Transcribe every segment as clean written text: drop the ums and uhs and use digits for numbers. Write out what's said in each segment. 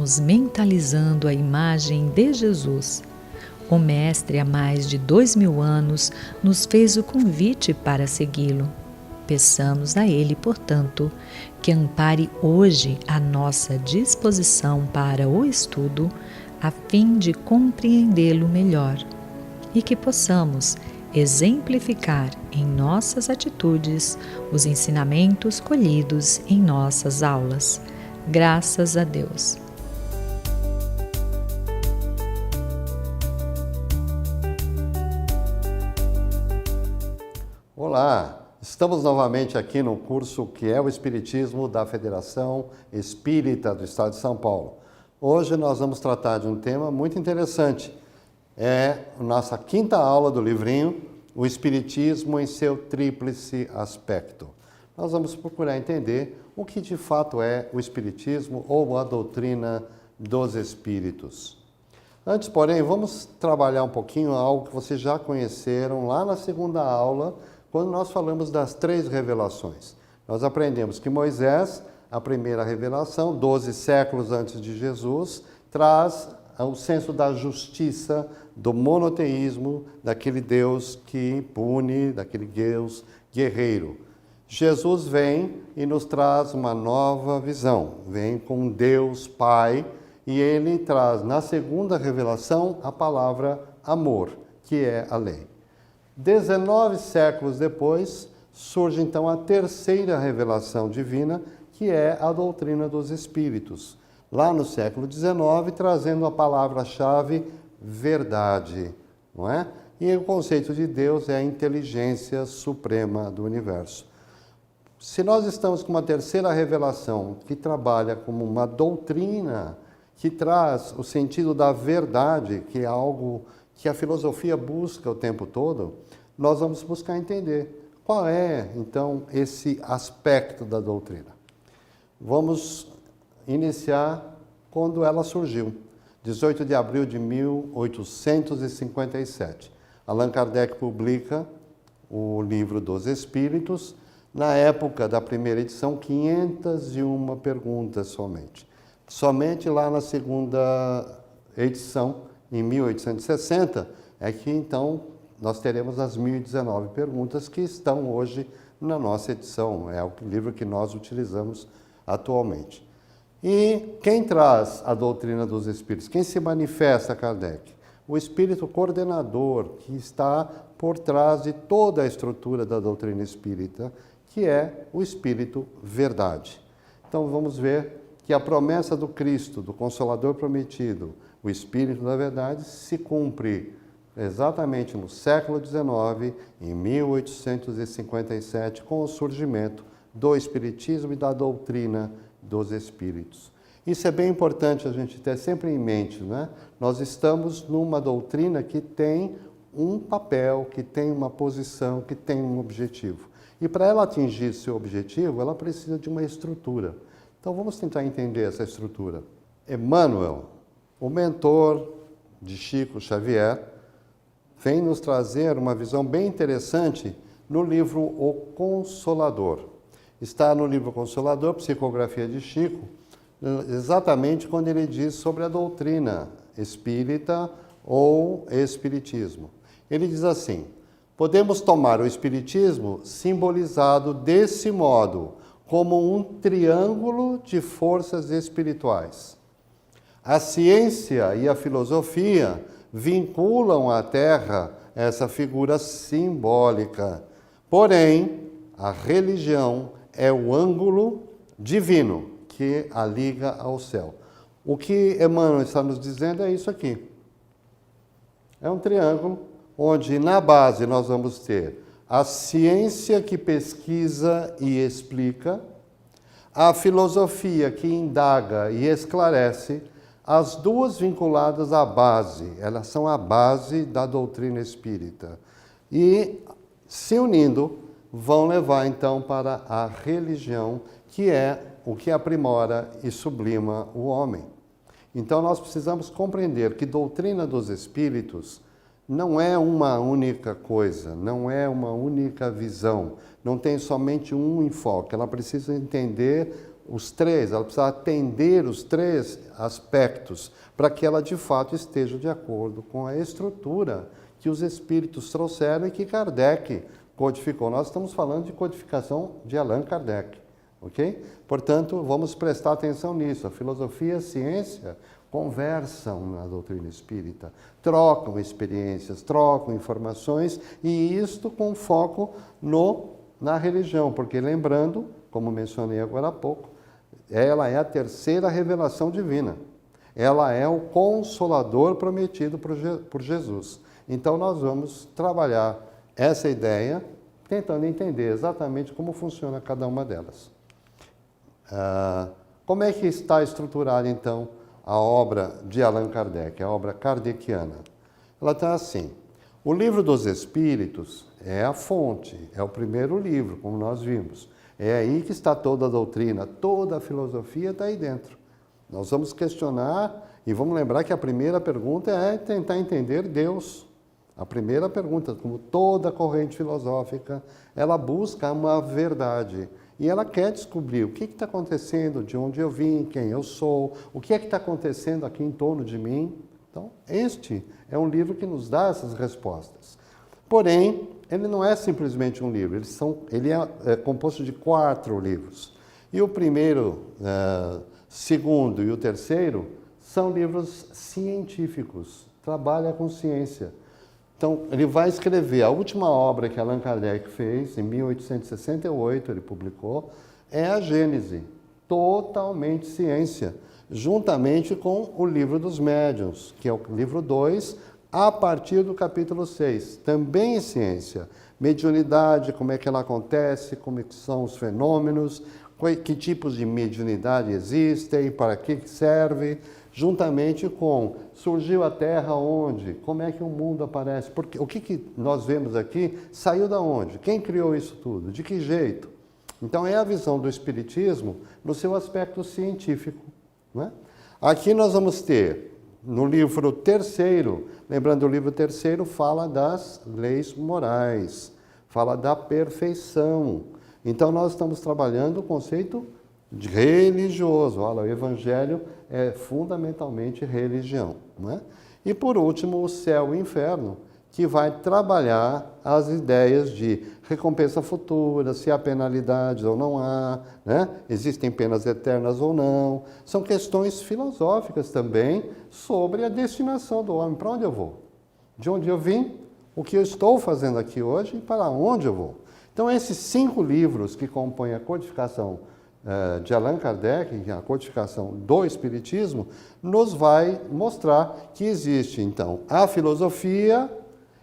estamos mentalizando a imagem de Jesus. O Mestre, há mais de 2000 anos, nos fez o convite para segui-lo. Peçamos a Ele, portanto, que ampare hoje a nossa disposição para o estudo, a fim de compreendê-lo melhor, e que possamos exemplificar em nossas atitudes os ensinamentos colhidos em nossas aulas. Graças a Deus. Olá, estamos novamente aqui no curso que é o Espiritismo da Federação Espírita do Estado de São Paulo. Hoje nós vamos tratar de um tema muito interessante. É a nossa quinta aula do livrinho, o Espiritismo em seu tríplice aspecto. Nós vamos procurar entender o que de fato é o Espiritismo ou a doutrina dos Espíritos. Antes, porém, vamos trabalhar um pouquinho algo que vocês já conheceram lá na segunda aula, quando nós falamos das 3 revelações. Nós aprendemos que Moisés, a primeira revelação, 12 séculos antes de Jesus, traz o senso da justiça, do monoteísmo, daquele Deus que pune, daquele Deus guerreiro. Jesus vem e nos traz uma nova visão, vem com Deus Pai, e ele traz na segunda revelação a palavra amor, que é a lei. 19 séculos depois, surge então a terceira revelação divina, que é a doutrina dos Espíritos. Lá no século XIX, trazendo a palavra-chave verdade, não é? E o conceito de Deus é a inteligência suprema do universo. Se nós estamos com uma terceira revelação que trabalha como uma doutrina que traz o sentido da verdade, que é algo que a filosofia busca o tempo todo, nós vamos buscar entender qual é, então, esse aspecto da doutrina. Vamos iniciar quando ela surgiu, 18 de abril de 1857. Allan Kardec publica o Livro dos Espíritos. Na época da primeira edição, 501 perguntas somente. Somente lá na segunda edição, em 1860, é que então nós teremos as 1019 perguntas que estão hoje na nossa edição. É o livro que nós utilizamos atualmente. E quem traz a doutrina dos Espíritos? Quem se manifesta, Kardec? O Espírito coordenador, que está por trás de toda a estrutura da doutrina espírita, que é o Espírito Verdade. Então vamos ver que a promessa do Cristo, do Consolador prometido, o Espírito da Verdade, se cumpre exatamente no século XIX, em 1857, com o surgimento do Espiritismo e da doutrina dos Espíritos. Isso é bem importante a gente ter sempre em mente, né? Nós estamos numa doutrina que tem um papel, que tem uma posição, que tem um objetivo. E para ela atingir seu objetivo, ela precisa de uma estrutura. Então vamos tentar entender essa estrutura. Emmanuel, o mentor de Chico Xavier, vem nos trazer uma visão bem interessante no livro O Consolador. Está no livro Consolador, Psicografia de Chico, exatamente quando ele diz sobre a doutrina espírita ou espiritismo. Ele diz assim: podemos tomar o espiritismo simbolizado desse modo, como um triângulo de forças espirituais. A ciência e a filosofia vinculam à Terra essa figura simbólica. Porém, a religião é o ângulo divino que a liga ao céu. O que Emmanuel está nos dizendo é isso aqui. É um triângulo onde na base nós vamos ter a ciência que pesquisa e explica, a filosofia que indaga e esclarece, as duas vinculadas à base, elas são a base da doutrina espírita. E, se unindo, vão levar então para a religião, que é o que aprimora e sublima o homem. Então nós precisamos compreender que doutrina dos espíritos não é uma única coisa, não é uma única visão, não tem somente um enfoque. Ela precisa entender os três, ela precisa atender os três aspectos para que ela de fato esteja de acordo com a estrutura que os espíritos trouxeram e que Kardec codificou. Nós estamos falando de codificação de Allan Kardec, ok? Portanto, vamos prestar atenção nisso. A filosofia e a ciência conversam na doutrina espírita, trocam experiências, trocam informações, e isto com foco na religião, porque lembrando, como mencionei agora há pouco, ela é a terceira revelação divina. Ela é o consolador prometido por Jesus. Então nós vamos trabalhar essa ideia, tentando entender exatamente como funciona cada uma delas. Como é que está estruturada, então, a obra de Allan Kardec, a obra kardeciana? Ela está assim: o Livro dos Espíritos é a fonte, é o primeiro livro, como nós vimos. É aí que está toda a doutrina, toda a filosofia está aí dentro. Nós vamos questionar e vamos lembrar que a primeira pergunta é tentar entender Deus. A primeira pergunta, como toda corrente filosófica, ela busca uma verdade. E ela quer descobrir o que está acontecendo, de onde eu vim, quem eu sou, o que é que está acontecendo aqui em torno de mim. Então, este é um livro que nos dá essas respostas. Porém, ele não é simplesmente um livro, ele é composto de 4 livros. E o primeiro, segundo e o terceiro são livros científicos, trabalha com ciência. Então, ele vai escrever a última obra que Allan Kardec fez, em 1868, ele publicou, é a Gênese, totalmente ciência, juntamente com o Livro dos Médiuns, que é o livro 2, a partir do capítulo 6, também ciência. Mediunidade, como é que ela acontece, como é que são os fenômenos, que tipos de mediunidade existem, para que serve, juntamente com surgiu a Terra onde, como é que o mundo aparece, porque o que nós vemos aqui saiu da onde, quem criou isso tudo, de que jeito. Então é a visão do Espiritismo no seu aspecto científico, né? Aqui nós vamos ter, no livro terceiro, lembrando, o livro terceiro fala das leis morais, fala da perfeição. Então nós estamos trabalhando o conceito de religioso. Olha, o Evangelho é fundamentalmente religião, não é? E por último, o céu e o inferno, que vai trabalhar as ideias de recompensa futura, se há penalidades ou não há, né? Existem penas eternas ou não. São questões filosóficas também sobre a destinação do homem. Para onde eu vou? De onde eu vim? O que eu estou fazendo aqui hoje e para onde eu vou? Então, esses 5 livros que compõem a codificação de Allan Kardec, a codificação do Espiritismo, nos vai mostrar que existe, então, a filosofia,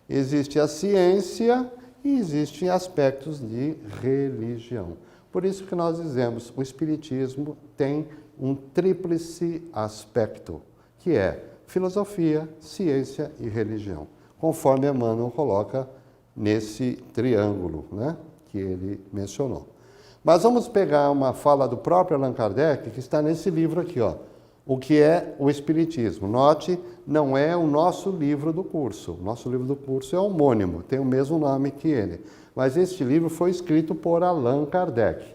existe a ciência e existem aspectos de religião. Por isso que nós dizemos que o Espiritismo tem um tríplice aspecto, que é filosofia, ciência e religião, conforme Emmanuel coloca nesse triângulo, né, que ele mencionou. Mas vamos pegar uma fala do próprio Allan Kardec, que está nesse livro aqui, ó, o que é o Espiritismo. Note, não é o nosso livro do curso. O nosso livro do curso é homônimo, tem o mesmo nome que ele. Mas este livro foi escrito por Allan Kardec,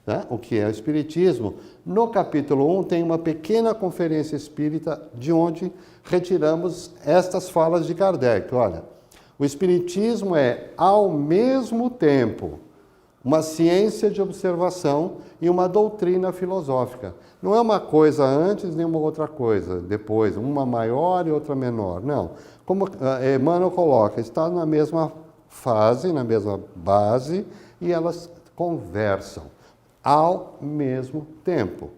né? O que é o Espiritismo. No capítulo 1 tem uma pequena conferência espírita de onde retiramos estas falas de Kardec. Olha, o Espiritismo é, ao mesmo tempo, uma ciência de observação e uma doutrina filosófica. Não é uma coisa antes nem uma outra coisa depois, uma maior e outra menor. Não. Como Emmanuel coloca, está na mesma fase, na mesma base, e elas conversam ao mesmo tempo.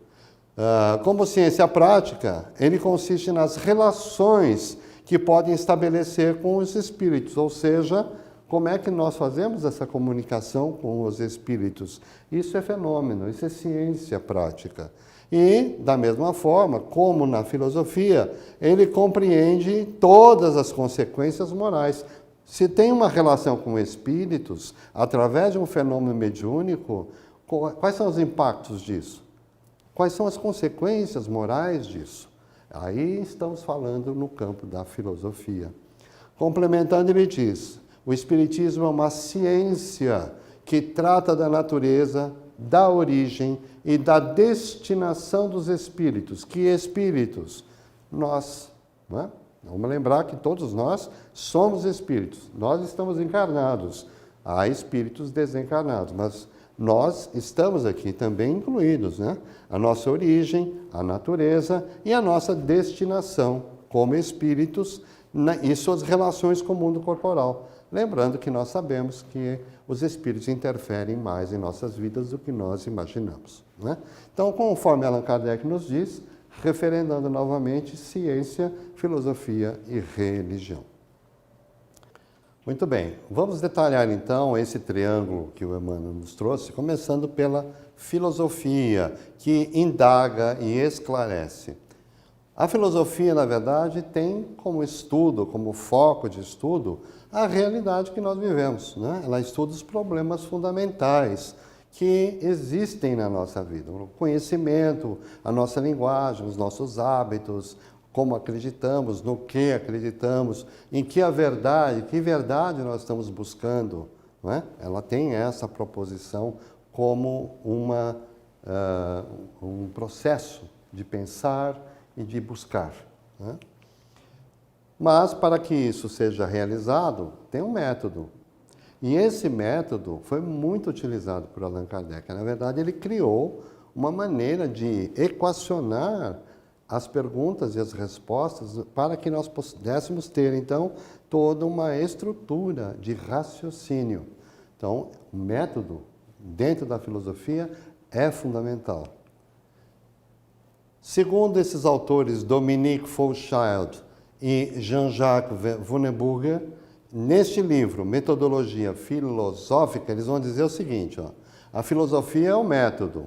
Como ciência prática, ele consiste nas relações que podem estabelecer com os espíritos, ou seja, como é que nós fazemos essa comunicação com os espíritos? Isso é fenômeno, isso é ciência prática. E, da mesma forma, como na filosofia, ele compreende todas as consequências morais. Se tem uma relação com espíritos, através de um fenômeno mediúnico, quais são os impactos disso? Quais são as consequências morais disso? Aí estamos falando no campo da filosofia. Complementando, ele diz: o Espiritismo é uma ciência que trata da natureza da origem e da destinação dos espíritos. Que espíritos? Nós. Não é? Vamos lembrar que todos nós somos espíritos. Nós estamos encarnados. Há espíritos desencarnados, mas nós estamos aqui também incluídos, né? A nossa origem, a natureza e a nossa destinação como espíritos e suas relações com o mundo corporal. Lembrando que nós sabemos que os espíritos interferem mais em nossas vidas do que nós imaginamos, né? Então, conforme Allan Kardec nos diz, referendando novamente ciência, filosofia e religião. Muito bem, vamos detalhar então esse triângulo que o Emmanuel nos trouxe, começando pela filosofia, que indaga e esclarece. A filosofia, na verdade, tem como estudo, como foco de estudo, a realidade que nós vivemos, né? Ela estuda os problemas fundamentais que existem na nossa vida, o conhecimento, a nossa linguagem, os nossos hábitos, como acreditamos, no que acreditamos, em que verdade nós estamos buscando, não é? Ela tem essa proposição como um processo de pensar e de buscar, né? Mas, para que isso seja realizado, tem um método. E esse método foi muito utilizado por Allan Kardec. Na verdade, ele criou uma maneira de equacionar as perguntas e as respostas para que nós pudéssemos ter, então, toda uma estrutura de raciocínio. Então, o método, dentro da filosofia, é fundamental. Segundo esses autores, Dominique Faulchild e Jean-Jacques Wunneburger, neste livro, Metodologia Filosófica, eles vão dizer o seguinte, ó, a filosofia é o método.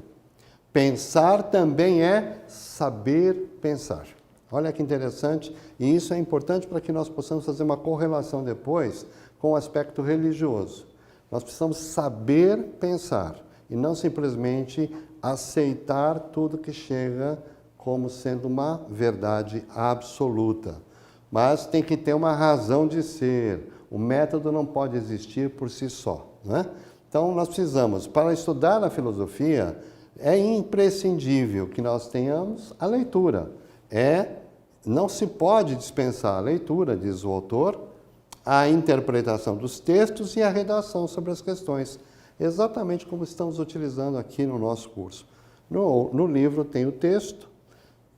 Pensar também é saber pensar. Olha que interessante, e isso é importante para que nós possamos fazer uma correlação depois com o aspecto religioso. Nós precisamos saber pensar e não simplesmente aceitar tudo que chega como sendo uma verdade absoluta. Mas tem que ter uma razão de ser. O método não pode existir por si só, né? Então, nós precisamos, para estudar a filosofia, é imprescindível que nós tenhamos a leitura. Não se pode dispensar a leitura, diz o autor, a interpretação dos textos e a redação sobre as questões, exatamente como estamos utilizando aqui no nosso curso. No livro tem o texto,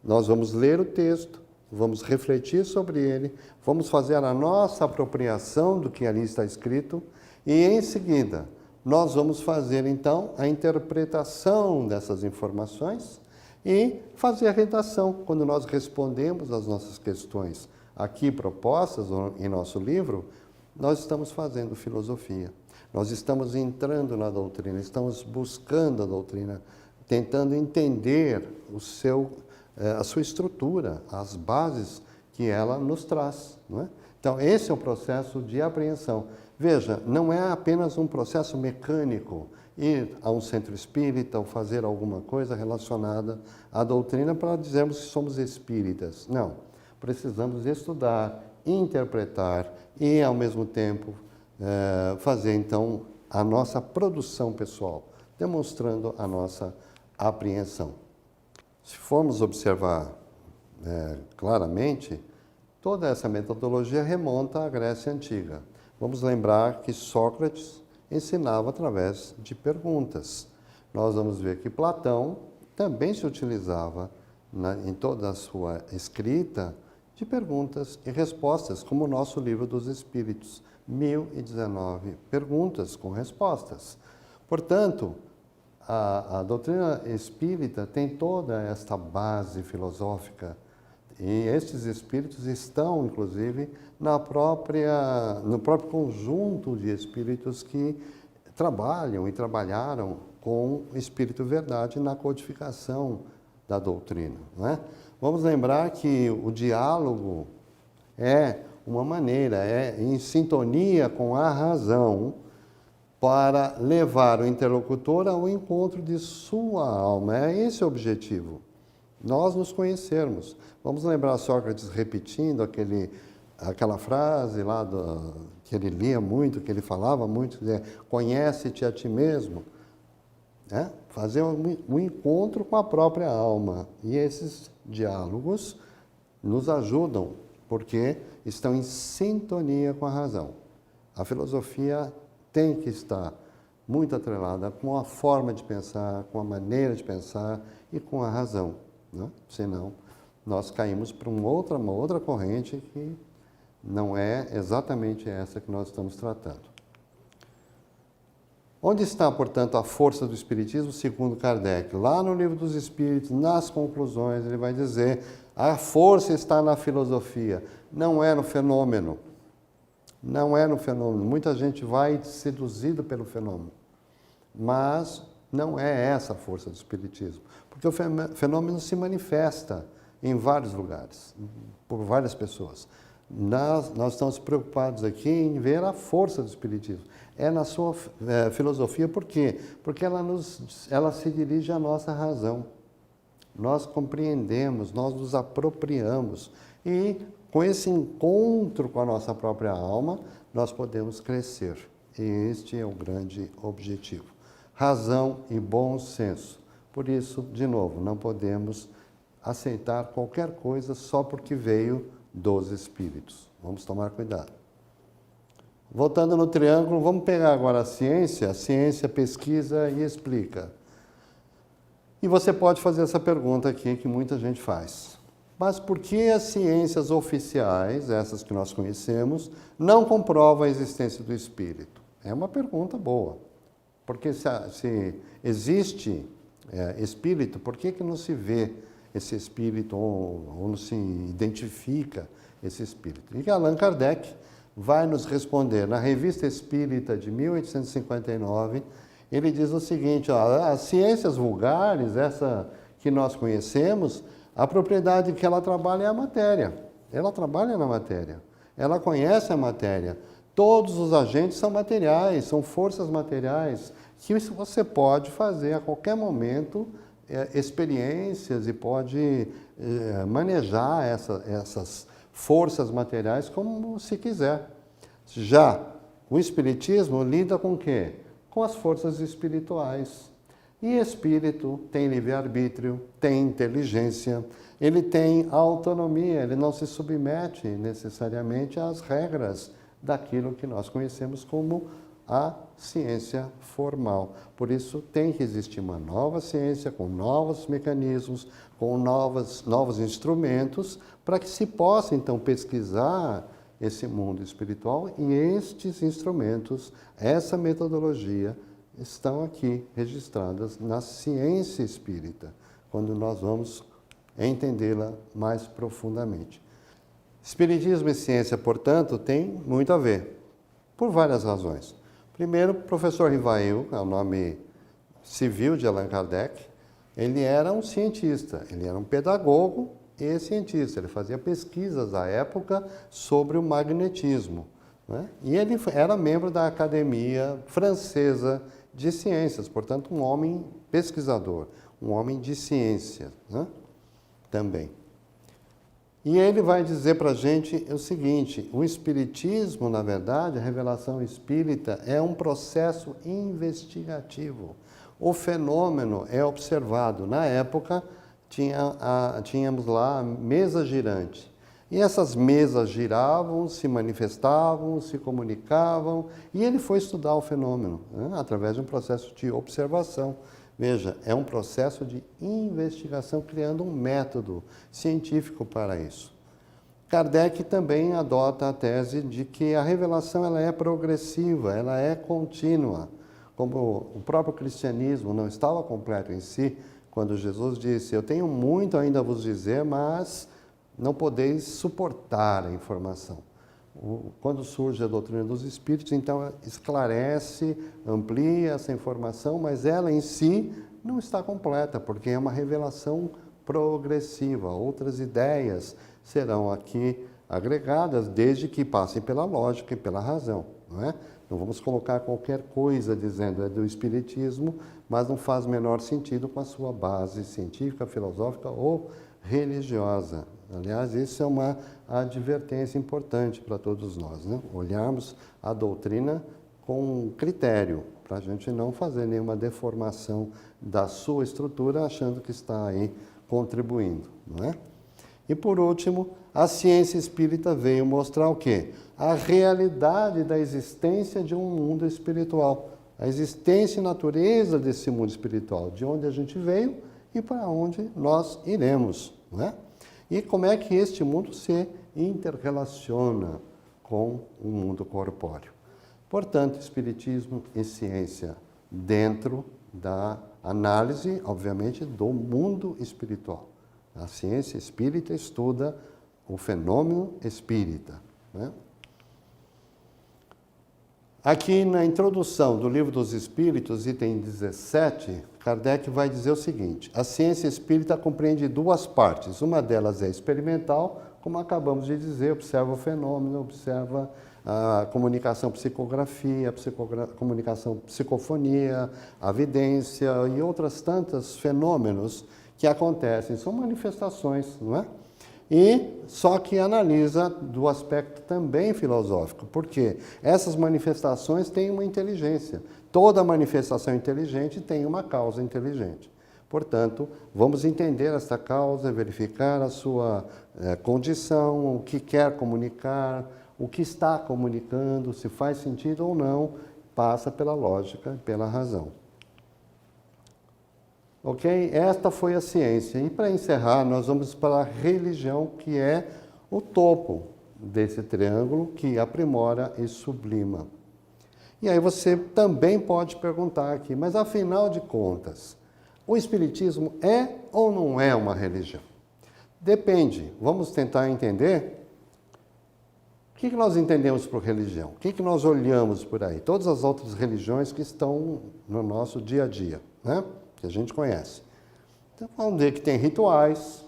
nós vamos ler o texto, vamos refletir sobre ele, vamos fazer a nossa apropriação do que ali está escrito e, em seguida, nós vamos fazer, então, a interpretação dessas informações e fazer a redação, quando nós respondemos às nossas questões aqui propostas em nosso livro, nós estamos fazendo filosofia. Nós estamos entrando na doutrina, estamos buscando a doutrina, tentando entender a sua estrutura, as bases que ela nos traz, não é? Então, esse é o processo de apreensão. Veja, não é apenas um processo mecânico, ir a um centro espírita ou fazer alguma coisa relacionada à doutrina para dizermos que somos espíritas. Não, precisamos estudar, interpretar e, ao mesmo tempo, fazer, então, a nossa produção pessoal, demonstrando a nossa apreensão. Se formos observar claramente, toda essa metodologia remonta à Grécia Antiga. Vamos lembrar que Sócrates ensinava através de perguntas. Nós vamos ver que Platão também se utilizava em toda a sua escrita de perguntas e respostas, como o nosso Livro dos Espíritos, 1019 perguntas com respostas. Portanto, a doutrina espírita tem toda esta base filosófica e estes espíritos estão, inclusive, no próprio conjunto de espíritos que trabalham e trabalharam com o Espírito Verdade na codificação da doutrina, não é? Vamos lembrar que o diálogo é uma maneira, é em sintonia com a razão, para levar o interlocutor ao encontro de sua alma. É esse o objetivo, nós nos conhecermos. Vamos lembrar Sócrates repetindo aquela frase lá que ele lia muito, que ele falava muito, conhece-te a ti mesmo. né? Fazer um encontro com a própria alma. E esses diálogos nos ajudam, porque estão em sintonia com a razão. A filosofia tem que estar muito atrelada com a forma de pensar, com a maneira de pensar e com a razão, né? Senão, nós caímos para uma outra corrente que não é exatamente essa que nós estamos tratando. Onde está, portanto, a força do Espiritismo, segundo Kardec? Lá no Livro dos Espíritos, nas conclusões, ele vai dizer: a força está na filosofia, não é no fenômeno. Não é no fenômeno. Muita gente vai seduzida pelo fenômeno, mas não é essa a força do Espiritismo, porque o fenômeno se manifesta em vários lugares, por várias pessoas. Nós estamos preocupados aqui em ver a força do Espiritismo. É na sua filosofia, por quê? Porque ela se dirige à nossa razão. Nós compreendemos, nós nos apropriamos e com esse encontro com a nossa própria alma, nós podemos crescer. E este é o grande objetivo. Razão e bom senso. Por isso, de novo, não podemos aceitar qualquer coisa só porque veio dos Espíritos. Vamos tomar cuidado. Voltando no triângulo, vamos pegar agora a ciência. A ciência pesquisa e explica. E você pode fazer essa pergunta aqui que muita gente faz. Mas por que as ciências oficiais, essas que nós conhecemos, não comprovam a existência do espírito? É uma pergunta boa. Porque se existe espírito, por que não se vê esse espírito ou não se identifica esse espírito? E Allan Kardec vai nos responder na Revista Espírita de 1859, ele diz o seguinte: as ciências vulgares, essa que nós conhecemos, a propriedade que ela trabalha é a matéria. Ela trabalha na matéria. Ela conhece a matéria. Todos os agentes são materiais, são forças materiais, que você pode fazer a qualquer momento experiências e pode manejar essas forças materiais como se quiser. Já o Espiritismo lida com o quê? Com as forças espirituais. E espírito tem livre-arbítrio, tem inteligência, ele tem autonomia, ele não se submete necessariamente às regras daquilo que nós conhecemos como a ciência formal. Por isso tem que existir uma nova ciência, com novos mecanismos, com novos instrumentos, para que se possa então pesquisar esse mundo espiritual, e estes instrumentos, essa metodologia, estão aqui registradas na ciência espírita, quando nós vamos entendê-la mais profundamente. Espiritismo e ciência, portanto, tem muito a ver, por várias razões. Primeiro, o professor Rivail, é o nome civil de Allan Kardec, ele era um cientista, ele era um pedagogo e cientista, ele fazia pesquisas à época sobre o magnetismo, né? E ele era membro da Academia Francesa de Ciências, portanto, um homem pesquisador, um homem de ciência, né? Também. E ele vai dizer para a gente o seguinte: o espiritismo, na verdade, a revelação espírita, é um processo investigativo. O fenômeno é observado. Na época, tínhamos lá a mesa girante. E essas mesas giravam, se manifestavam, se comunicavam, e ele foi estudar o fenômeno, né, através de um processo de observação. Veja, é um processo de investigação, criando um método científico para isso. Kardec também adota a tese de que a revelação ela é progressiva, ela é contínua. Como o próprio cristianismo não estava completo em si, quando Jesus disse: eu tenho muito ainda a vos dizer, mas não podeis suportar a informação. Quando surge a doutrina dos Espíritos, então esclarece, amplia essa informação, mas ela em si não está completa, porque é uma revelação progressiva. Outras ideias serão aqui agregadas, desde que passem pela lógica e pela razão, não é? Não vamos colocar qualquer coisa dizendo é do Espiritismo, mas não faz menor sentido com a sua base científica, filosófica ou religiosa. Aliás, isso é uma advertência importante para todos nós, né? Olharmos a doutrina com critério, para a gente não fazer nenhuma deformação da sua estrutura, achando que está aí contribuindo, não é? E por último, a ciência espírita veio mostrar o quê? A realidade da existência de um mundo espiritual, a existência e natureza desse mundo espiritual, de onde a gente veio e para onde nós iremos, não é? E como é que este mundo se interrelaciona com o mundo corpóreo. Portanto, espiritismo e ciência dentro da análise, obviamente, do mundo espiritual. A ciência espírita estuda o fenômeno espírita, né? Aqui na introdução do Livro dos Espíritos, item 17, Kardec vai dizer o seguinte: a ciência espírita compreende duas partes. Uma delas é experimental, como acabamos de dizer, observa o fenômeno, observa a comunicação psicografia, comunicação psicofonia, a vidência e outras tantos fenômenos que acontecem. São manifestações, não é? E só que analisa do aspecto também filosófico, porque essas manifestações têm uma inteligência. Toda manifestação inteligente tem uma causa inteligente. Portanto, vamos entender essa causa, verificar a sua condição, o que quer comunicar, o que está comunicando, se faz sentido ou não, passa pela lógica, pela razão. Ok? Esta foi a ciência. E para encerrar, nós vamos para a religião, que é o topo desse triângulo, que aprimora e sublima. E aí você também pode perguntar aqui, mas afinal de contas, o Espiritismo é ou não é uma religião? Depende. Vamos tentar entender. O que nós entendemos por religião? O que nós olhamos por aí? Todas as outras religiões que estão no nosso dia a dia, né? Que a gente conhece. Então, vamos ver que tem rituais,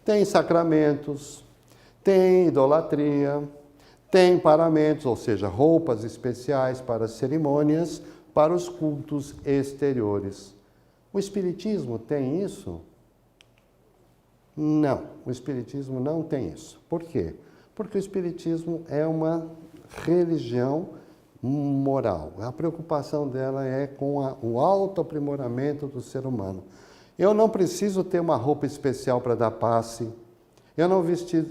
tem sacramentos, tem idolatria, tem paramentos, ou seja, roupas especiais para cerimônias, para os cultos exteriores. O Espiritismo tem isso? Não, o Espiritismo não tem isso. Por quê? Porque o Espiritismo é uma religião moral. A preocupação dela é com o autoaprimoramento do ser humano. Eu não preciso ter uma roupa especial para dar passe. Eu não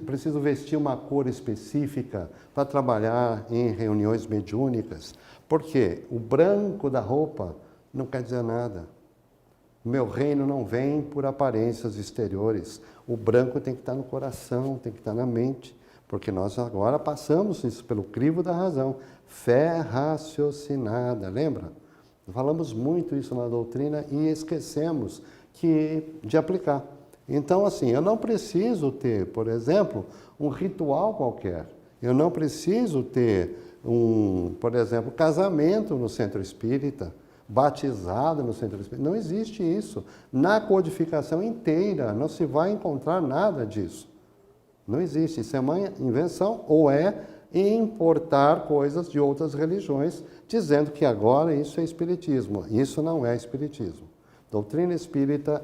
preciso vestir uma cor específica para trabalhar em reuniões mediúnicas. Porque o branco da roupa não quer dizer nada. O meu reino não vem por aparências exteriores. O branco tem que estar no coração, tem que estar na mente. Porque nós agora passamos isso pelo crivo da razão. Fé raciocinada, lembra? Falamos muito isso na doutrina e esquecemos de aplicar. Então, assim, eu não preciso ter, por exemplo, um ritual qualquer. Eu não preciso ter por exemplo, casamento no centro espírita, batizado no centro espírita. Não existe isso. Na codificação inteira não se vai encontrar nada disso. Não existe. Isso é uma invenção ou é importar coisas de outras religiões, dizendo que agora isso é espiritismo. Isso não é espiritismo. Doutrina espírita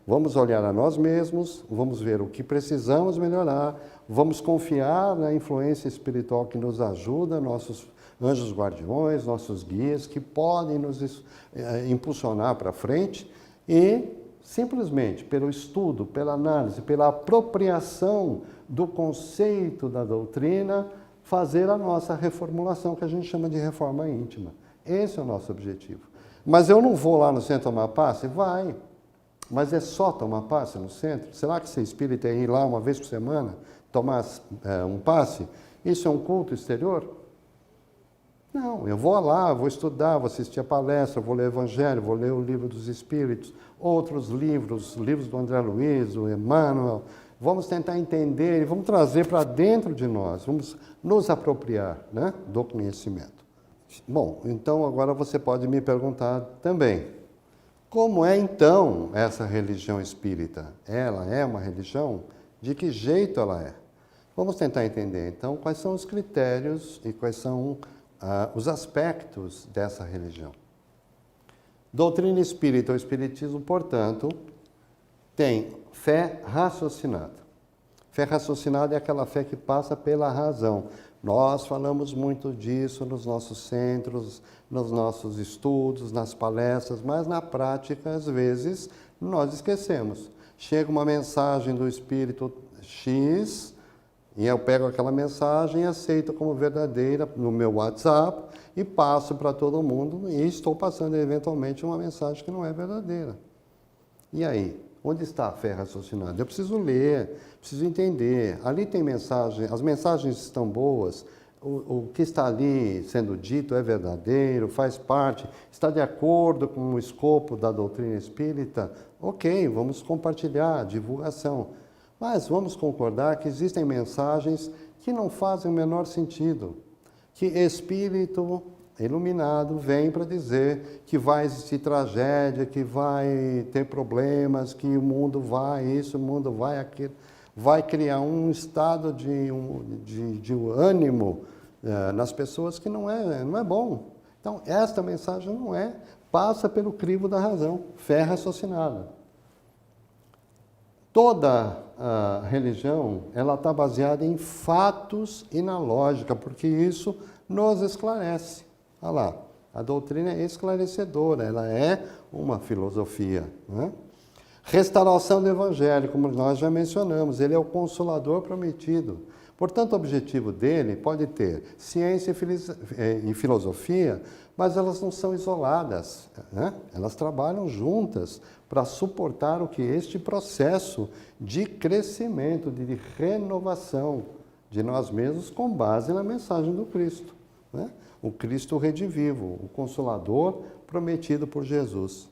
vamos olhar a nós mesmos, vamos ver o que precisamos melhorar, vamos confiar na influência espiritual que nos ajuda, nossos anjos guardiões, nossos guias, que podem nos impulsionar para frente e simplesmente pelo estudo, pela análise, pela apropriação do conceito da doutrina, fazer a nossa reformulação, que a gente chama de reforma íntima. Esse é o nosso objetivo. Mas eu não vou lá no centro tomar passe? Vai. Mas é só tomar passe no centro? Será que ser espírita é ir lá uma vez por semana, tomar um passe? Isso é um culto exterior? Não, eu vou lá, vou estudar, vou assistir a palestra, vou ler o Evangelho, vou ler o Livro dos Espíritos, outros livros do André Luiz, do Emmanuel. Vamos tentar entender e vamos trazer para dentro de nós, vamos nos apropriar, né, do conhecimento. Bom, então agora você pode me perguntar também, como é então essa religião espírita? Ela é uma religião? De que jeito ela é? Vamos tentar entender então quais são os critérios e quais são os aspectos dessa religião. Doutrina espírita ou espiritismo, portanto, tem fé raciocinada. Fé raciocinada é aquela fé que passa pela razão. Nós falamos muito disso nos nossos centros, nos nossos estudos, nas palestras, mas na prática, às vezes, nós esquecemos. Chega uma mensagem do Espírito X, e eu pego aquela mensagem e aceito como verdadeira no meu WhatsApp e passo para todo mundo e estou passando eventualmente uma mensagem que não é verdadeira. E aí? Onde está a fé raciocinada? Eu preciso ler, preciso entender. Ali tem mensagem, as mensagens estão boas, o que está ali sendo dito é verdadeiro, faz parte, está de acordo com o escopo da doutrina espírita? Ok, vamos compartilhar, divulgação. Mas vamos concordar que existem mensagens que não fazem o menor sentido. Que espírito iluminado vem para dizer que vai existir tragédia, que vai ter problemas, que o mundo vai isso, o mundo vai aquilo. Vai criar um estado de ânimo nas pessoas que não é bom. Então, esta mensagem passa pelo crivo da razão, fé raciocinada. Toda a religião, ela está baseada em fatos e na lógica, porque isso nos esclarece. Olha lá, a doutrina é esclarecedora, ela é uma filosofia. Né? Restauração do Evangelho, como nós já mencionamos, ele é o consolador prometido. Portanto, o objetivo dele pode ter ciência e filosofia, mas elas não são isoladas, né? Elas trabalham juntas para suportar o que este processo de crescimento, de renovação de nós mesmos com base na mensagem do Cristo, né? O Cristo redivivo, o Consolador prometido por Jesus.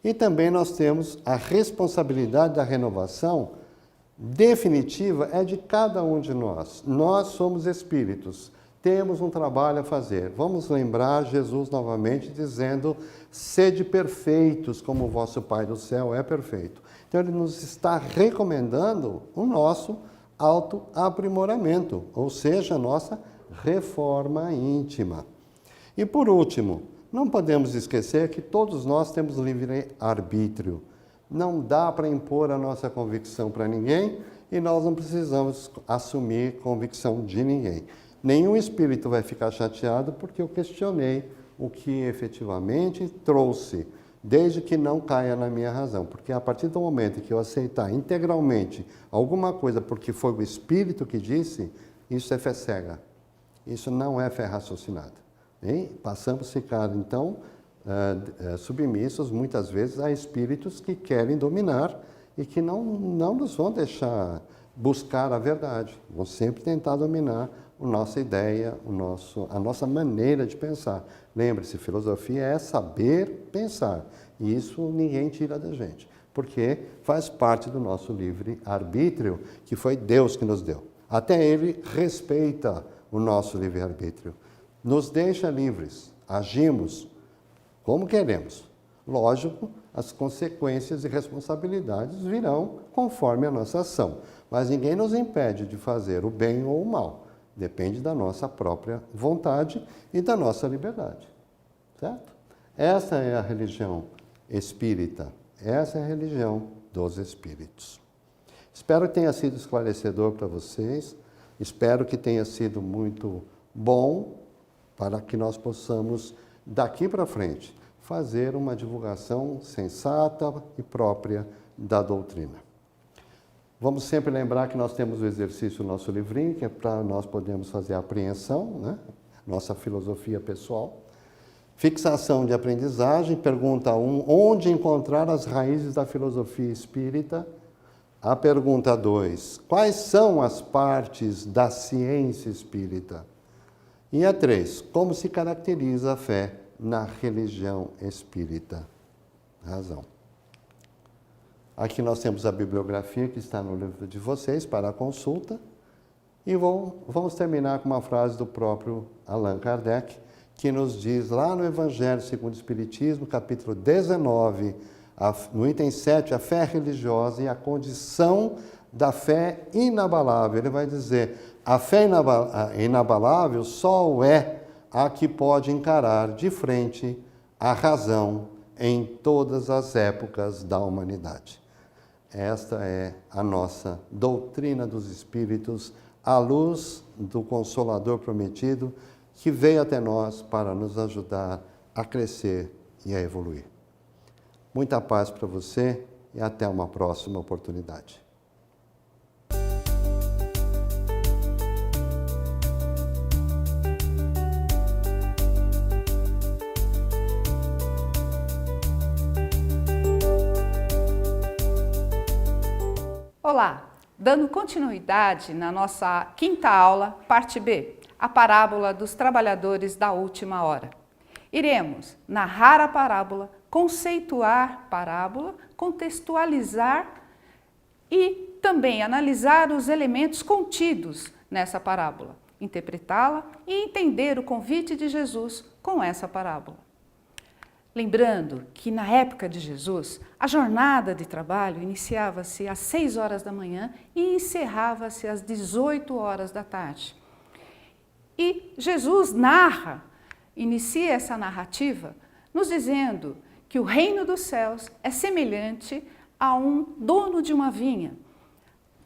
E também nós temos a responsabilidade da renovação definitiva é de cada um de nós. Nós somos espíritos, temos um trabalho a fazer. Vamos lembrar Jesus novamente dizendo, sede perfeitos como o vosso Pai do céu é perfeito. Então ele nos está recomendando o nosso autoaprimoramento, ou seja, a nossa reforma íntima. E por último, não podemos esquecer que todos nós temos livre-arbítrio. Não dá para impor a nossa convicção para ninguém e nós não precisamos assumir convicção de ninguém. Nenhum espírito vai ficar chateado porque eu questionei o que efetivamente trouxe, desde que não caia na minha razão. Porque a partir do momento que eu aceitar integralmente alguma coisa porque foi o espírito que disse, isso é fé cega. Isso não é fé raciocinada. Hein? Passamos a ficar, então, submissos, muitas vezes, a espíritos que querem dominar e que não nos vão deixar buscar a verdade. Vão sempre tentar dominar a nossa ideia, a nossa maneira de pensar. Lembre-se, filosofia é saber pensar. E isso ninguém tira da gente, porque faz parte do nosso livre-arbítrio, que foi Deus que nos deu. Até Ele respeita o nosso livre-arbítrio. Nos deixa livres, agimos como queremos. Lógico, as consequências e responsabilidades virão conforme a nossa ação. Mas ninguém nos impede de fazer o bem ou o mal. Depende da nossa própria vontade e da nossa liberdade. Certo? Essa é a religião espírita. Essa é a religião dos espíritos. Espero que tenha sido esclarecedor para vocês. Espero que tenha sido muito bom para que nós possamos, daqui para frente, fazer uma divulgação sensata e própria da doutrina. Vamos sempre lembrar que nós temos o exercício do nosso livrinho, que é para nós podermos fazer a apreensão, né? Nossa filosofia pessoal. Fixação de aprendizagem, pergunta 1, onde encontrar as raízes da filosofia espírita? A pergunta 2, quais são as partes da ciência espírita? E a 3, como se caracteriza a fé na religião espírita? Razão. Aqui nós temos a bibliografia que está no livro de vocês para a consulta. E vamos terminar com uma frase do próprio Allan Kardec, que nos diz lá no Evangelho segundo o Espiritismo, capítulo 19, no item 7, a fé religiosa e a condição da fé inabalável. Ele vai dizer, a fé inabalável só é a que pode encarar de frente a razão em todas as épocas da humanidade. Esta é a nossa doutrina dos Espíritos, à luz do Consolador prometido, que veio até nós para nos ajudar a crescer e a evoluir. Muita paz para você e até uma próxima oportunidade. Olá, dando continuidade na nossa quinta aula, parte B, a parábola dos trabalhadores da última hora. Iremos narrar a parábola, conceituar parábola, contextualizar e também analisar os elementos contidos nessa parábola, interpretá-la e entender o convite de Jesus com essa parábola. Lembrando que na época de Jesus, a jornada de trabalho iniciava-se às 6 horas da manhã e encerrava-se às 18 horas da tarde. E Jesus inicia essa narrativa nos dizendo que o reino dos céus é semelhante a um dono de uma vinha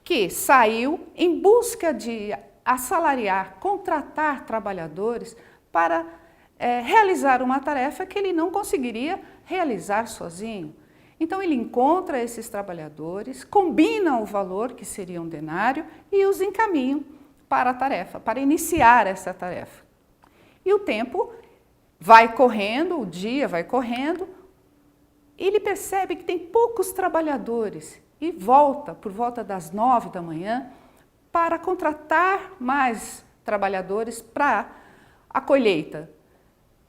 que saiu em busca de assalariar, contratar trabalhadores para realizar uma tarefa que ele não conseguiria realizar sozinho. Então ele encontra esses trabalhadores, combina o valor, que seria um denário, e os encaminha para a tarefa, para iniciar essa tarefa. E o tempo vai correndo, o dia vai correndo, e ele percebe que tem poucos trabalhadores e volta, por volta das 9 da manhã, para contratar mais trabalhadores para a colheita.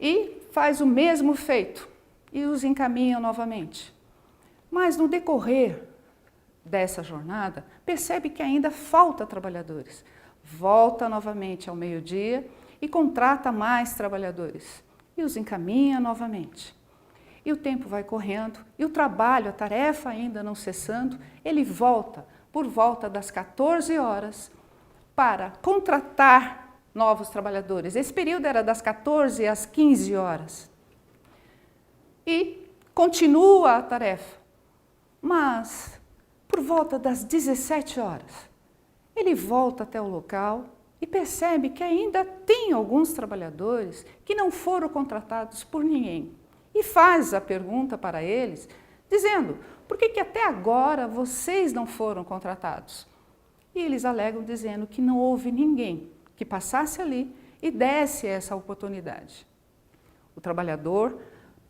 E faz o mesmo feito e os encaminha novamente. Mas no decorrer dessa jornada, percebe que ainda falta trabalhadores. Volta novamente ao meio-dia e contrata mais trabalhadores e os encaminha novamente. E o tempo vai correndo e o trabalho, a tarefa ainda não cessando, ele volta por volta das 14 horas para contratar novos trabalhadores. Esse período era das 14 às 15 horas. E continua a tarefa. Mas, por volta das 17 horas, ele volta até o local e percebe que ainda tem alguns trabalhadores que não foram contratados por ninguém. E faz a pergunta para eles, dizendo, por que até agora vocês não foram contratados? E eles alegam dizendo que não houve ninguém que passasse ali e desse essa oportunidade. O trabalhador,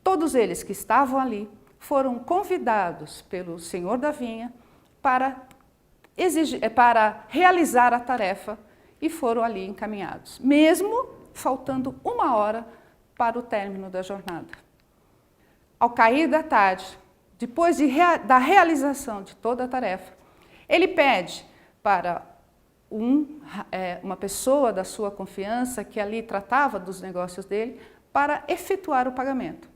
todos eles que estavam ali, foram convidados pelo senhor da vinha para realizar a tarefa e foram ali encaminhados, mesmo faltando 1 hora para o término da jornada. Ao cair da tarde, depois da realização de toda a tarefa, ele pede para uma pessoa da sua confiança que ali tratava dos negócios dele para efetuar o pagamento.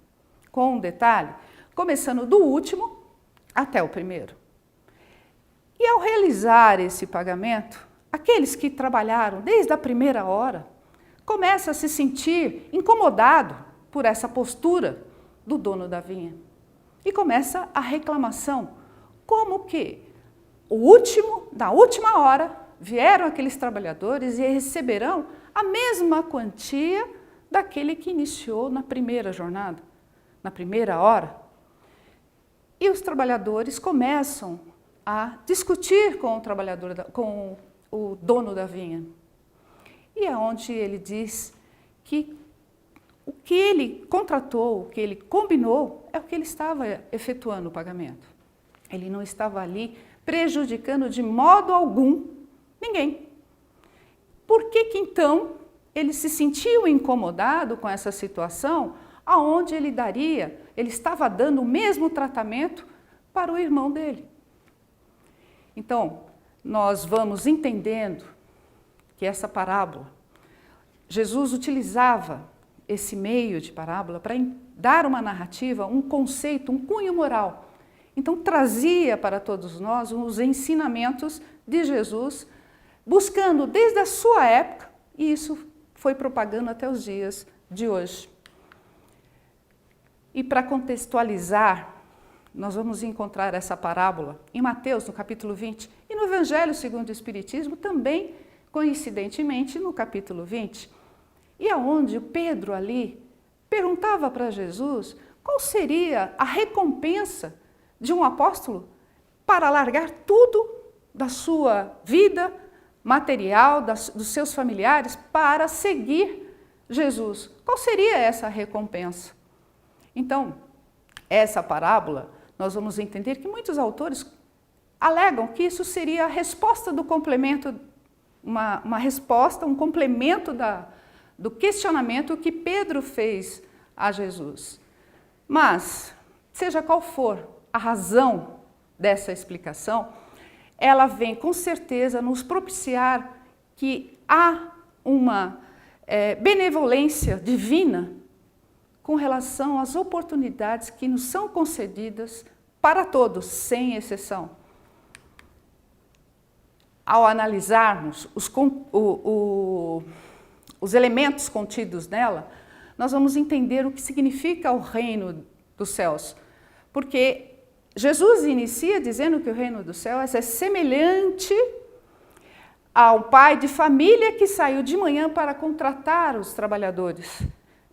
Com um detalhe, começando do último até o primeiro. E ao realizar esse pagamento, aqueles que trabalharam desde a primeira hora começam a se sentir incomodados por essa postura do dono da vinha. E começa a reclamação, como que na última hora, vieram aqueles trabalhadores e receberão a mesma quantia daquele que iniciou na primeira jornada, na primeira hora. E os trabalhadores começam a discutir com o dono da vinha. E é onde ele diz que o que ele contratou, o que ele combinou, é o que ele estava efetuando o pagamento. Ele não estava ali prejudicando de modo algum ninguém. Por que então ele se sentiu incomodado com essa situação, aonde ele estava dando o mesmo tratamento para o irmão dele? Então, nós vamos entendendo que essa parábola, Jesus utilizava esse meio de parábola para dar uma narrativa, um conceito, um cunho moral. Então, trazia para todos nós os ensinamentos de Jesus, buscando desde a sua época, e isso foi propagando até os dias de hoje. E para contextualizar nós vamos encontrar essa parábola em Mateus, no capítulo 20, e no Evangelho segundo o Espiritismo, também, coincidentemente, no capítulo 20. E aonde Pedro ali perguntava para Jesus qual seria a recompensa de um apóstolo para largar tudo da sua vida material, dos seus familiares, para seguir Jesus. Qual seria essa recompensa? Então, essa parábola, nós vamos entender que muitos autores alegam que isso seria a resposta do complemento, uma resposta, um complemento do questionamento que Pedro fez a Jesus. Mas, seja qual for a razão dessa explicação, ela vem com certeza nos propiciar que há uma benevolência divina com relação às oportunidades que nos são concedidas para todos, sem exceção. Ao analisarmos os elementos contidos nela, nós vamos entender o que significa o reino dos céus. Porque Jesus inicia dizendo que o reino dos céus é semelhante ao pai de família que saiu de manhã para contratar os trabalhadores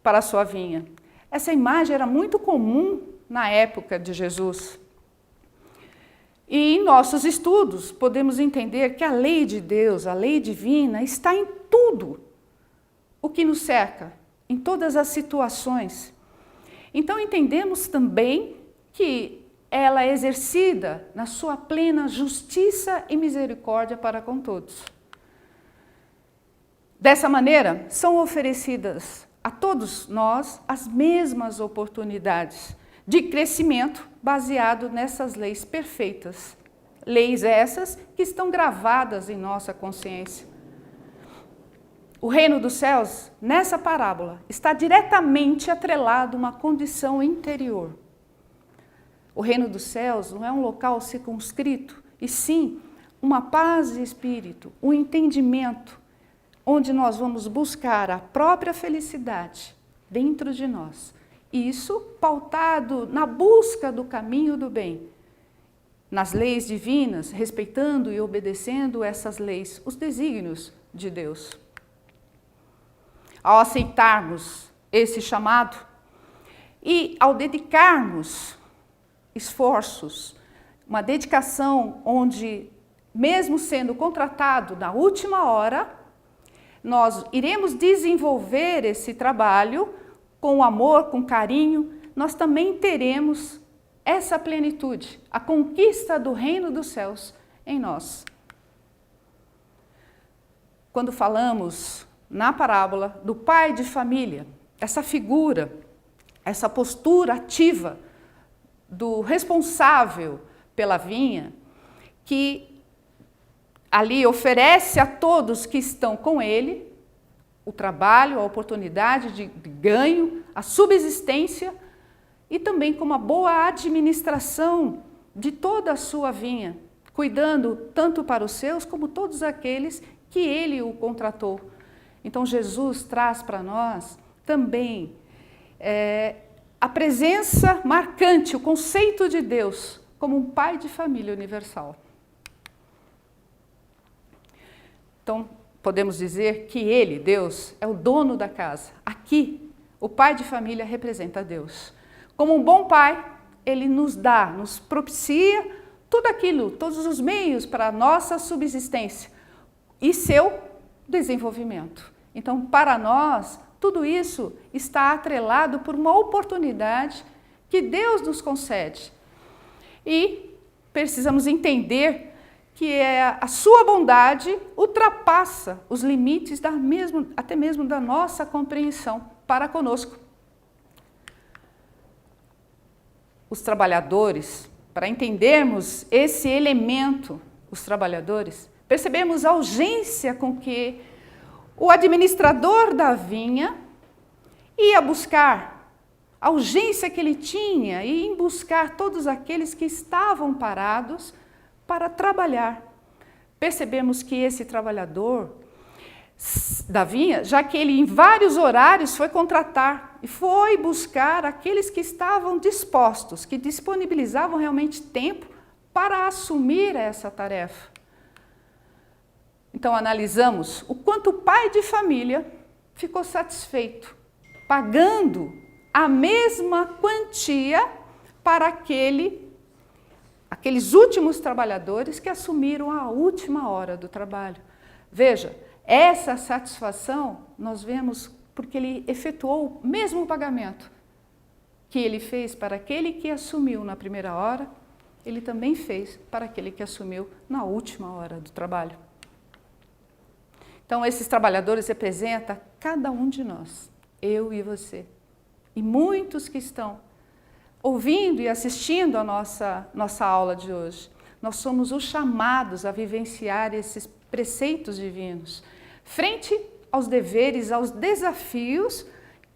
para a sua vinha. Essa imagem era muito comum na época de Jesus. E em nossos estudos podemos entender que a lei de Deus, a lei divina, está em tudo o que nos cerca, em todas as situações. Então entendemos também que ela é exercida na sua plena justiça e misericórdia para com todos. Dessa maneira, são oferecidas a todos nós as mesmas oportunidades de crescimento baseado nessas leis perfeitas. Leis essas que estão gravadas em nossa consciência. O reino dos céus, nessa parábola, está diretamente atrelado a uma condição interior. O reino dos céus não é um local circunscrito, e sim uma paz de espírito, um entendimento, onde nós vamos buscar a própria felicidade dentro de nós. Isso pautado na busca do caminho do bem, nas leis divinas, respeitando e obedecendo essas leis, os desígnios de Deus. Ao aceitarmos esse chamado e ao dedicarmos esforços, uma dedicação onde, mesmo sendo contratado na última hora, nós iremos desenvolver esse trabalho com amor, com carinho, nós também teremos essa plenitude, a conquista do reino dos céus em nós. Quando falamos na parábola do pai de família, essa figura, essa postura ativa do responsável pela vinha, que ali oferece a todos que estão com ele o trabalho, a oportunidade de ganho, a subsistência e também com uma boa administração de toda a sua vinha, cuidando tanto para os seus como todos aqueles que ele o contratou. Então Jesus traz para nós também a presença marcante, o conceito de Deus como um pai de família universal. Então, podemos dizer que ele, Deus, é o dono da casa. Aqui, o pai de família representa Deus. Como um bom pai, ele nos dá, nos propicia tudo aquilo, todos os meios para a nossa subsistência e seu desenvolvimento. Então, para nós, tudo isso está atrelado por uma oportunidade que Deus nos concede. E precisamos entender que a sua bondade ultrapassa os limites até mesmo da nossa compreensão para conosco. Os trabalhadores, para entendermos esse elemento, os trabalhadores, percebemos a urgência com que o administrador da vinha ia buscar, a urgência que ele tinha em buscar todos aqueles que estavam parados para trabalhar. Percebemos que esse trabalhador da vinha, já que ele em vários horários foi contratar e foi buscar aqueles que estavam dispostos, que disponibilizavam realmente tempo para assumir essa tarefa. Então analisamos o quanto o pai de família ficou satisfeito, pagando a mesma quantia para aqueles últimos trabalhadores que assumiram a última hora do trabalho. Veja, essa satisfação nós vemos porque ele efetuou o mesmo pagamento que ele fez para aquele que assumiu na primeira hora, ele também fez para aquele que assumiu na última hora do trabalho. Então, esses trabalhadores representam cada um de nós, eu e você, e muitos que estão ouvindo e assistindo a nossa aula de hoje. Nós somos os chamados a vivenciar esses preceitos divinos, frente aos deveres, aos desafios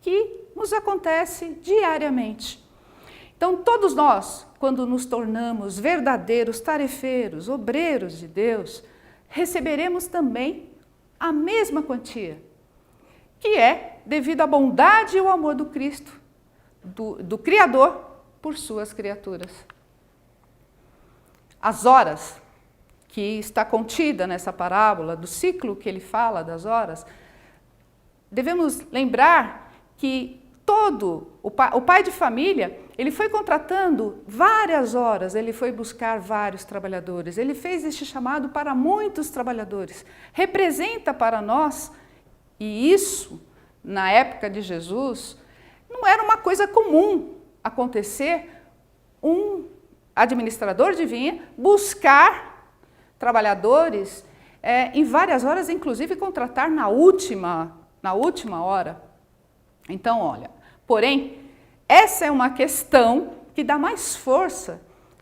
que nos acontecem diariamente. Então, todos nós, quando nos tornamos verdadeiros tarefeiros, obreiros de Deus, receberemos também a mesma quantia, que é devido à bondade e ao amor do Cristo, do Criador, por suas criaturas. As horas que está contida nessa parábola, do ciclo que ele fala das horas, devemos lembrar que o pai de família, ele foi contratando várias horas, ele foi buscar vários trabalhadores, ele fez este chamado para muitos trabalhadores. Representa para nós, e isso, na época de Jesus, não era uma coisa comum acontecer um administrador de vinha buscar trabalhadores em várias horas, inclusive contratar na última hora. Então, olha, porém, essa é uma questão que dá mais força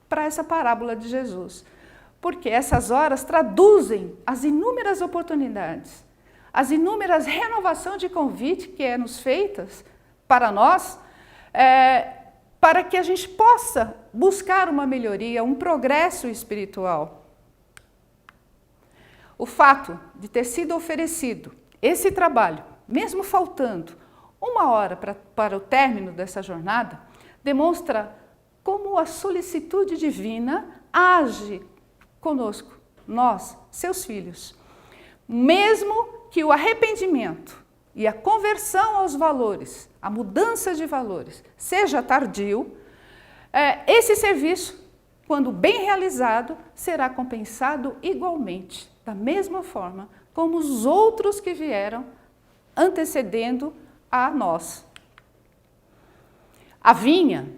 para essa parábola de Jesus, porque essas horas traduzem as inúmeras oportunidades, as inúmeras renovações de convite que nos feitas para nós, para que a gente possa buscar uma melhoria, um progresso espiritual. O fato de ter sido oferecido esse trabalho, mesmo faltando uma hora para o término dessa jornada, demonstra como a solicitude divina age conosco, nós, seus filhos. Mesmo que o arrependimento e a conversão aos valores, a mudança de valores, seja tardio, esse serviço, quando bem realizado, será compensado igualmente, da mesma forma como os outros que vieram antecedendo a nós. A vinha,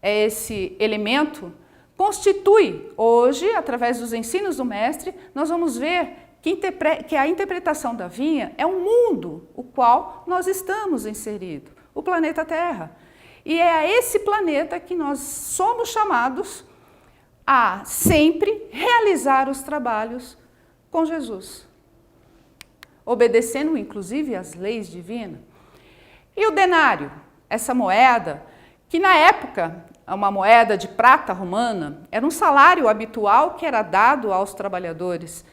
esse elemento, constitui hoje, através dos ensinos do mestre, nós vamos ver que a interpretação da vinha é um mundo o qual nós estamos inseridos, o planeta Terra. E é a esse planeta que nós somos chamados a sempre realizar os trabalhos com Jesus, obedecendo inclusive às leis divinas. E o denário, essa moeda, que na época, uma moeda de prata romana, era um salário habitual que era dado aos trabalhadores.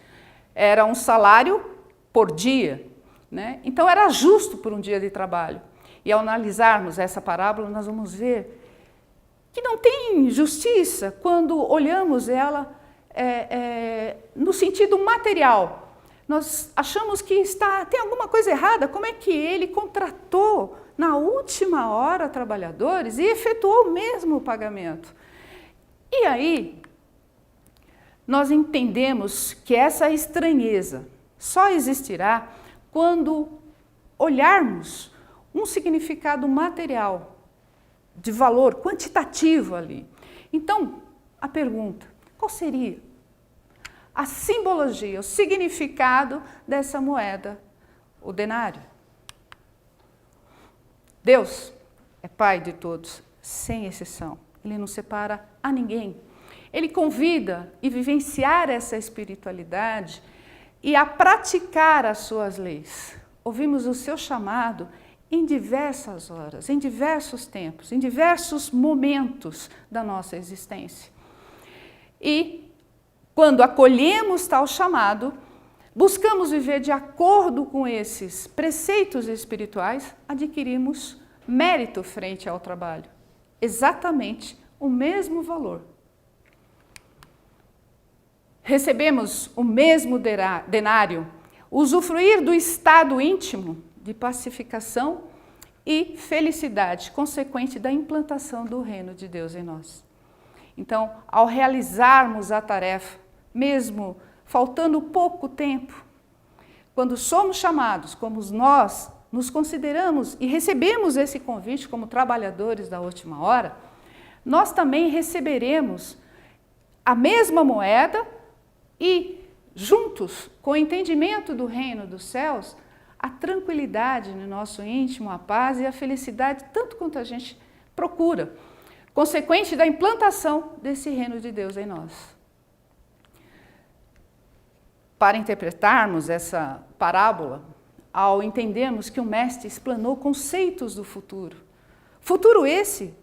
Era um salário por dia, né? Então era justo por um dia de trabalho. E ao analisarmos essa parábola, nós vamos ver que não tem justiça quando olhamos ela no sentido material. Nós achamos que tem alguma coisa errada. Como é que ele contratou na última hora trabalhadores e efetuou o mesmo pagamento? E aí, nós entendemos que essa estranheza só existirá quando olharmos um significado material, de valor quantitativo ali. Então, a pergunta, qual seria a simbologia, o significado dessa moeda, o denário? Deus é Pai de todos, sem exceção. Ele não separa a ninguém. Ele convida a vivenciar essa espiritualidade e a praticar as suas leis. Ouvimos o seu chamado em diversas horas, em diversos tempos, em diversos momentos da nossa existência. E quando acolhemos tal chamado, buscamos viver de acordo com esses preceitos espirituais, adquirimos mérito frente ao trabalho. Exatamente o mesmo valor. Recebemos o mesmo denário, usufruir do estado íntimo de pacificação e felicidade consequente da implantação do reino de Deus em nós. Então, ao realizarmos a tarefa, mesmo faltando pouco tempo, quando somos chamados, como nós nos consideramos e recebemos esse convite como trabalhadores da última hora, nós também receberemos a mesma moeda e, juntos, com o entendimento do reino dos céus, a tranquilidade no nosso íntimo, a paz e a felicidade, tanto quanto a gente procura, consequente da implantação desse reino de Deus em nós. Para interpretarmos essa parábola, ao entendermos que o Mestre explanou conceitos do futuro, futuro esse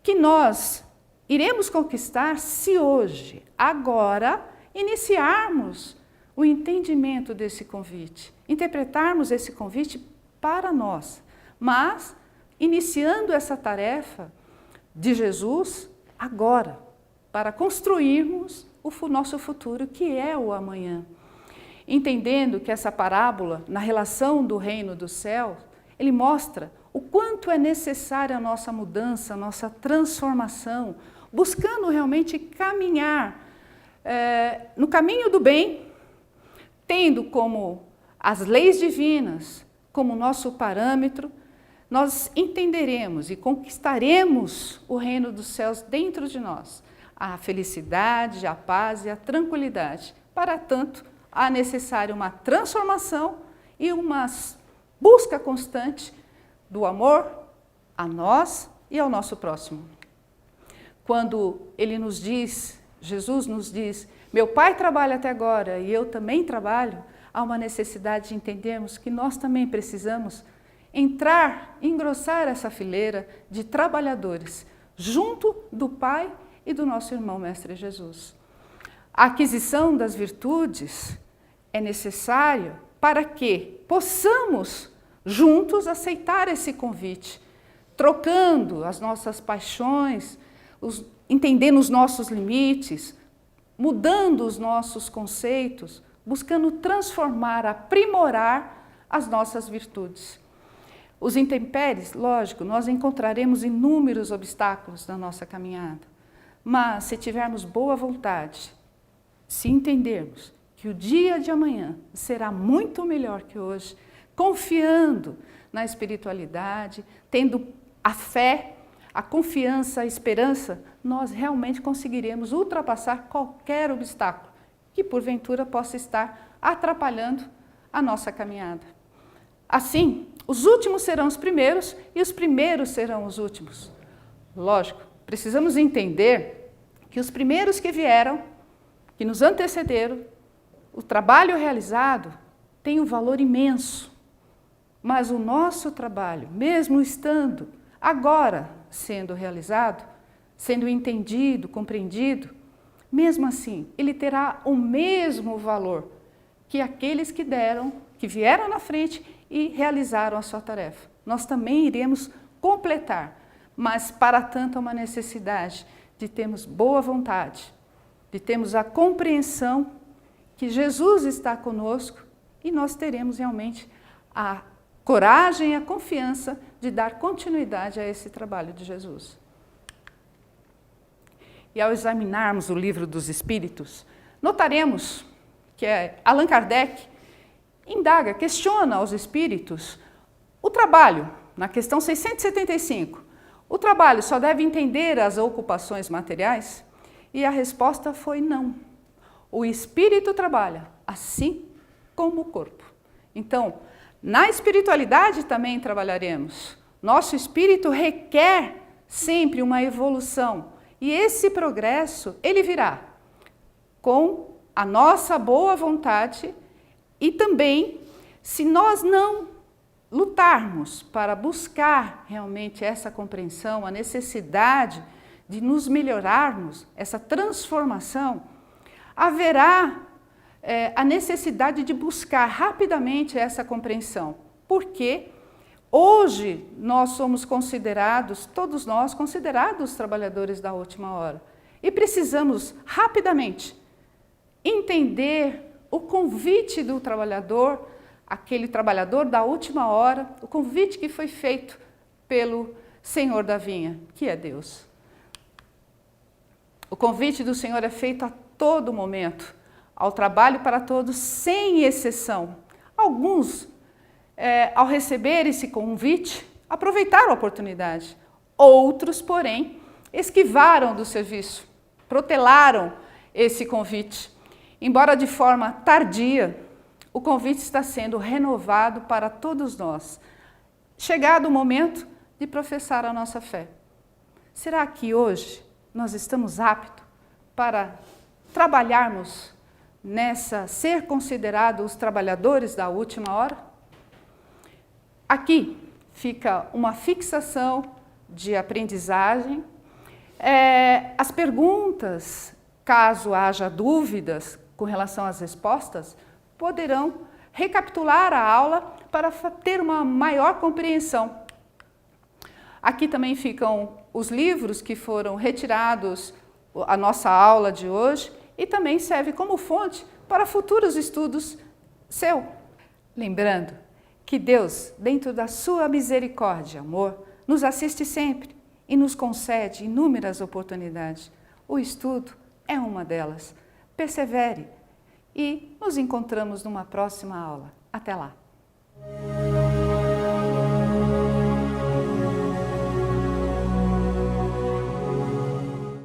que nós iremos conquistar se hoje, agora, iniciarmos o entendimento desse convite, interpretarmos esse convite para nós, mas iniciando essa tarefa de Jesus agora, para construirmos o nosso futuro, que é o amanhã. Entendendo que essa parábola, na relação do reino do céu, ele mostra o quanto é necessária a nossa mudança, a nossa transformação, buscando realmente caminhar no caminho do bem, tendo como as leis divinas como nosso parâmetro, nós entenderemos e conquistaremos o reino dos céus dentro de nós, a felicidade, a paz e a tranquilidade. Para tanto, há necessário uma transformação e uma busca constante do amor a nós e ao nosso próximo. Quando ele nos diz, Jesus nos diz, meu Pai trabalha até agora e eu também trabalho, há uma necessidade de entendermos que nós também precisamos entrar, engrossar essa fileira de trabalhadores, junto do Pai e do nosso irmão Mestre Jesus. A aquisição das virtudes é necessária para que possamos juntos aceitar esse convite, trocando as nossas paixões, entendendo os nossos limites, mudando os nossos conceitos, buscando transformar, aprimorar as nossas virtudes. Os intempéries, lógico, nós encontraremos inúmeros obstáculos na nossa caminhada, mas se tivermos boa vontade, se entendermos que o dia de amanhã será muito melhor que hoje, confiando na espiritualidade, tendo a fé, a confiança, a esperança, nós realmente conseguiremos ultrapassar qualquer obstáculo que porventura possa estar atrapalhando a nossa caminhada. Assim, os últimos serão os primeiros e os primeiros serão os últimos. Lógico, precisamos entender que os primeiros que vieram, que nos antecederam, o trabalho realizado tem um valor imenso, mas o nosso trabalho, mesmo estando agora sendo realizado, sendo entendido, compreendido, mesmo assim, ele terá o mesmo valor que aqueles que vieram na frente e realizaram a sua tarefa. Nós também iremos completar, mas para tanto há uma necessidade de termos boa vontade, de termos a compreensão que Jesus está conosco e nós teremos realmente a coragem e a confiança de dar continuidade a esse trabalho de Jesus. E ao examinarmos o Livro dos Espíritos, notaremos que Allan Kardec indaga, questiona aos espíritos o trabalho, na questão 675. O trabalho só deve entender as ocupações materiais? E a resposta foi não. O espírito trabalha, assim como o corpo. Então, na espiritualidade também trabalharemos. Nosso espírito requer sempre uma evolução. E esse progresso, ele virá com a nossa boa vontade e também, se nós não lutarmos para buscar realmente essa compreensão, a necessidade de nos melhorarmos, essa transformação, haverá a necessidade de buscar rapidamente essa compreensão. Porque hoje nós somos considerados, todos nós, considerados trabalhadores da última hora. E precisamos rapidamente entender o convite do trabalhador, aquele trabalhador da última hora, o convite que foi feito pelo Senhor da vinha, que é Deus. O convite do Senhor é feito a todo momento, ao trabalho para todos, sem exceção. Alguns, ao receber esse convite, aproveitaram a oportunidade. Outros, porém, esquivaram do serviço, protelaram esse convite. Embora de forma tardia, o convite está sendo renovado para todos nós. Chegado o momento de professar a nossa fé. Será que hoje nós estamos aptos para trabalharmos ser considerados os trabalhadores da última hora? Aqui fica uma fixação de aprendizagem. As perguntas, caso haja dúvidas com relação às respostas, poderão recapitular a aula para ter uma maior compreensão. Aqui também ficam os livros que foram retirados a nossa aula de hoje e também serve como fonte para futuros estudos seu. Lembrando que Deus, dentro da sua misericórdia e amor, nos assiste sempre e nos concede inúmeras oportunidades. O estudo é uma delas. Persevere e nos encontramos numa próxima aula. Até lá!